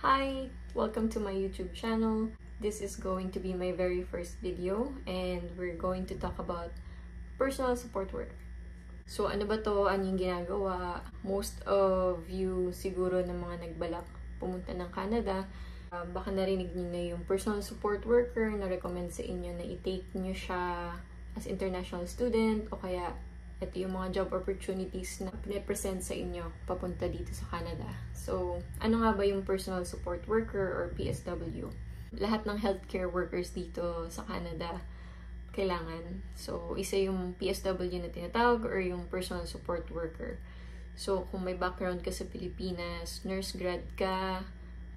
Hi! Welcome to my YouTube channel. This is going to be my very first video and we're going to talk about personal support work. So ano ba to? Ano yung ginagawa? Most of you siguro na mga nagbalak pumunta ng Canada, baka narinig niyo na yung personal support worker na recommend sa inyo na i-take niyo siya as international student o kaya ito yung mga job opportunities na pinapresent sa inyo papunta dito sa Canada. So, ano nga ba yung personal support worker or PSW? Lahat ng healthcare workers dito sa Canada kailangan. So, isa yung PSW na tinatawag or yung personal support worker. So, kung may background ka sa Pilipinas, nurse grad ka,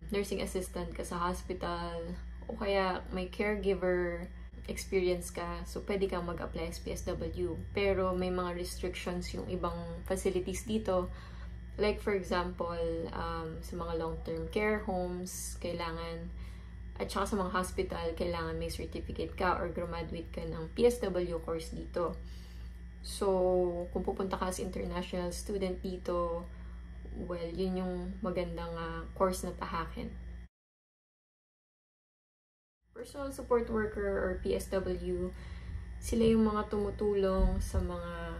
nursing assistant ka sa hospital, o kaya may caregiver experience ka, so pwede kang mag-apply as PSW. Pero may mga restrictions yung ibang facilities dito. Like for example, sa mga long-term care homes, kailangan, at saka sa mga hospital, kailangan may certificate ka or graduate ka ng PSW course dito. So, kung pupunta ka as international student dito, well, yun yung magandang course na tahakin. Personal support worker or PSW, sila yung mga tumutulong sa mga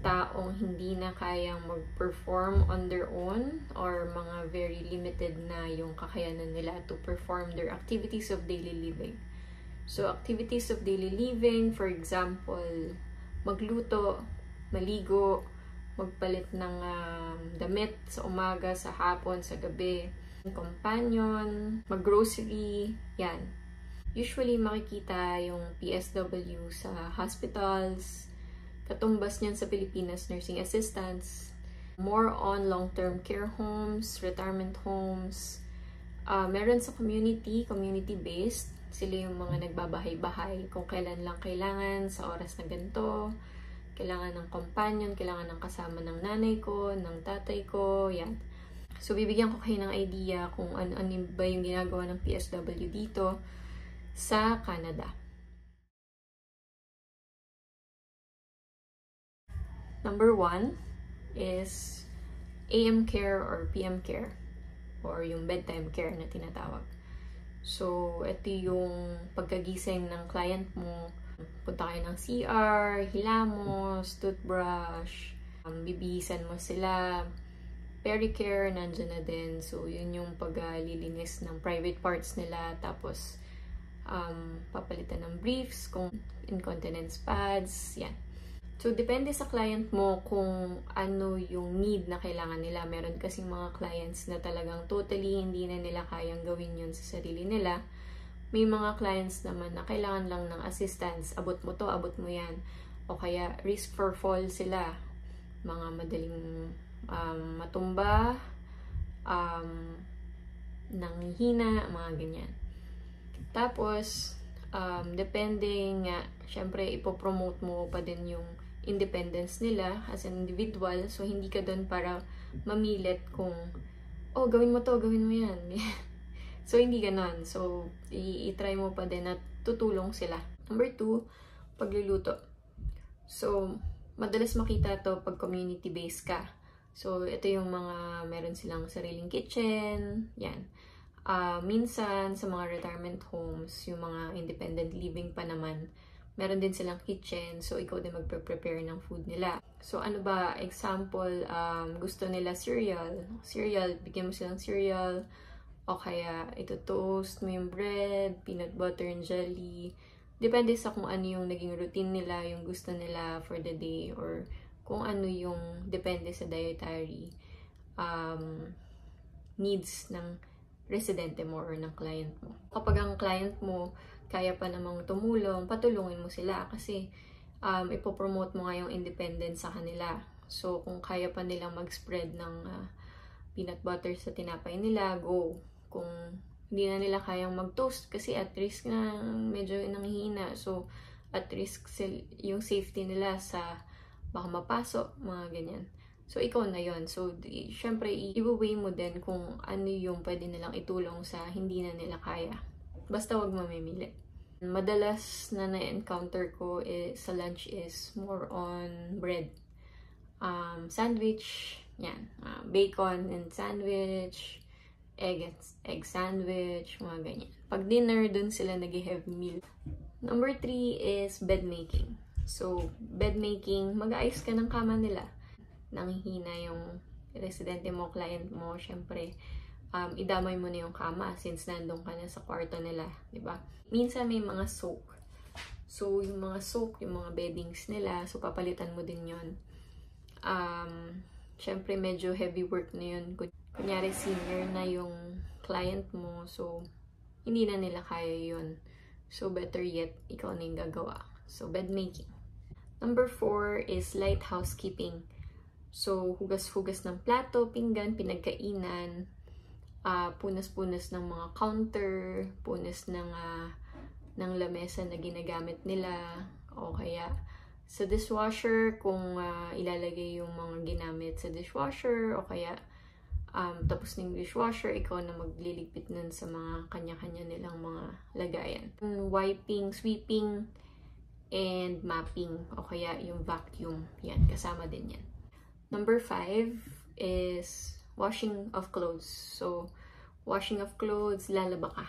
taong hindi na kayang mag-perform on their own or mga very limited na yung kakayanan nila to perform their activities of daily living. So, activities of daily living, for example, magluto, maligo, magpalit ng damit sa umaga, sa hapon, sa gabi, companion, mag-grocery, yan. Usually, makikita yung PSW sa hospitals, katumbas niyan sa Pilipinas, nursing assistants, more on long-term care homes, retirement homes, meron sa community-based, sila yung mga nagbabahay-bahay kung kailan lang kailangan sa oras na ganito, kailangan ng companion, kailangan ng kasama ng nanay ko, ng tatay ko, yan. So, bibigyan ko kayo ng idea kung ano ba yung ginagawa ng PSW dito sa Canada. Number 1 is AM care or PM care or yung bedtime care na tinatawag. So, ito yung pagkagising ng client mo. Punta kayo ng CR, hilamos, toothbrush, bibihisan mo sila, pericare, nandyan na din. So, yun yung paglilinis ng private parts nila. Tapos, papalitan ng briefs, kung incontinence pads, yan. So, depende sa client mo kung ano yung need na kailangan nila. Meron kasing mga clients na talagang totally hindi na nila kayang gawin yun sa sarili nila. May mga clients naman na kailangan lang ng assistance. Abot mo to, abot mo yan. O kaya, risk for fall sila. Mga madaling matumba, nanghihina, mga ganyan. Tapos, depende nga, syempre, ipopromote mo pa din yung independence nila as an individual. So, hindi ka doon para mamilit kung, oh, gawin mo to, gawin mo yan. So, hindi ganon. So, i-try mo pa din at tutulong sila. Number 2, pagluluto. So, madalas makita to pag community-based ka. So, ito yung mga meron silang sariling kitchen, yan. Minsan, sa mga retirement homes, yung mga independent living pa naman, meron din silang kitchen. So, ikaw din magpe-prepare ng food nila. So, ano ba? Example, gusto nila cereal. Cereal, bigyan mo silang cereal. O kaya, ito toast mo yung bread, peanut butter and jelly. Depende sa kung ano yung naging routine nila, yung gusto nila for the day, or kung ano yung depende sa dietary needs ng residente mo or ng client mo. Kapag ang client mo kaya pa namang tumulong, patulungin mo sila kasi ipopromote mo nga yung independence sa kanila. So, kung kaya pa nilang mag-spread ng peanut butter sa tinapay nila, go. Kung hindi na nila kayang mag-toast kasi at risk na medyo nanghihina. So, at risk yung safety nila sa baka mapasok, mga ganyan. So, ikaw na yon. So, syempre, i-weigh mo din kung ano yung pwede nilang itulong sa hindi na nila kaya. Basta wag mamimili. Madalas na na-encounter ko sa lunch is more on bread. Sandwich, yan. Bacon and sandwich, egg sandwich, mga ganyan. Pag dinner, dun sila nag-heavy meal. Number 3 is bed making. So, bed making, mag-aayos ka ng kama nila. Nanghihina yung residente mo, client mo, syempre, idamay mo na yung kama since nandun ka na sa kwarto nila, di ba? Minsan may mga soak. So, yung mga soak, yung mga beddings nila, so papalitan mo din yun. Syempre, medyo heavy work na yun. Kunyari, senior na yung client mo, so, hindi na nila kaya yun. So, better yet, ikaw na yung gagawa. So, bed making. Number 4 is light housekeeping. So, hugas-hugas ng plato, pinggan, pinagkainan, punas-punas ng mga counter, punas ng lamesa na ginagamit nila, o kaya sa dishwasher, kung ilalagay yung mga ginamit sa dishwasher, o kaya tapos ng dishwasher, ikaw na magliligpit nun sa mga kanya-kanya nilang mga lagayan. Wiping, sweeping, and mopping, o kaya yung vacuum. Yan, kasama din yan. Number 5 is washing of clothes. So, washing of clothes, lalaba ka.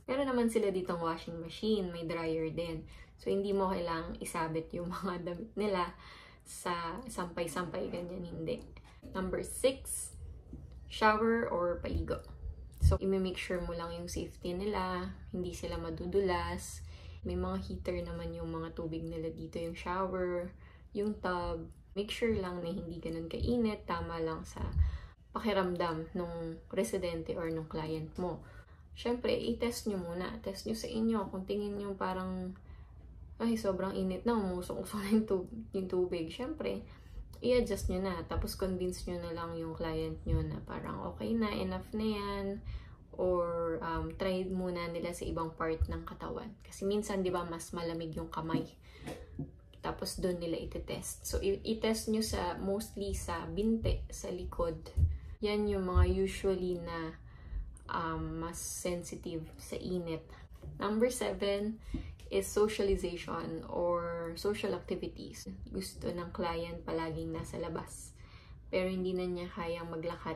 Pero naman sila ditong washing machine, may dryer din. So, hindi mo kailangang isabit yung mga damit nila sa sampay-sampay, ganyan, hindi. Number 6, shower or paligo. So, i-make sure mo lang yung safety nila, hindi sila madudulas. May mga heater naman yung mga tubig nila dito, yung shower, yung tub. Make sure lang na hindi ganun kainit, tama lang sa pakiramdam ng residente or ng client mo. Syempre, i-test nyo muna. Test nyo sa inyo. Kung tingin nyo parang, ay, sobrang init na, umusok-usok na yung tubig. Syempre, i-adjust nyo na. Tapos, convince nyo na lang yung client nyo na parang okay na, enough na yan. Or, try muna nila sa ibang part ng katawan. Kasi minsan, di ba, mas malamig yung kamay. Tapos, doon nila iti-test. So, i-test nyo mostly sa binte, sa likod. Yan yung mga usually na mas sensitive sa init. Number 7 is socialization or social activities. Gusto ng client palaging nasa labas. Pero hindi na niya kayang maglakad.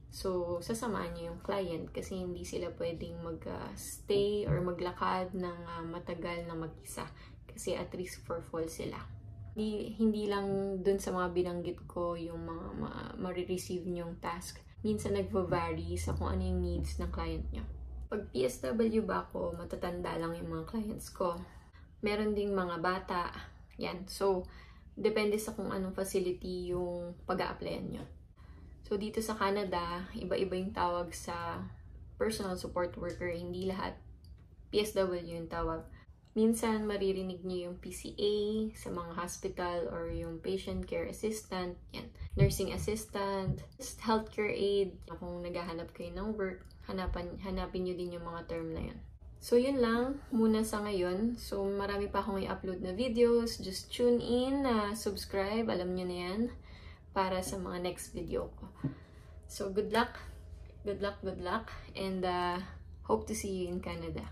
So, sasamahan niyo yung client kasi hindi sila pwedeng mag-stay or maglakad ng matagal na mag-isa. Kasi at risk for fall sila. Hindi lang dun sa mga binanggit ko yung mga marireceive nyong task. Minsan nagva-vary sa kung ano yung needs ng client nyo. Pag PSW ba ako, matatanda lang yung mga clients ko. Meron ding mga bata. Yan. So, depende sa kung anong facility yung pag-a-applyan nyo. So, dito sa Canada, iba-iba yung tawag sa personal support worker. Hindi lahat PSW yung tawag. Minsan, maririnig niyo yung PCA sa mga hospital or yung patient care assistant, yan. Nursing assistant, healthcare aid. Kung naghahanap kayo ng work, hanapin niyo din yung mga term na yun. So, yun lang muna sa ngayon. So, marami pa akong i-upload na videos. Just tune in, subscribe, alam niyo na yan, para sa mga next video ko. So, good luck, and hope to see you in Canada.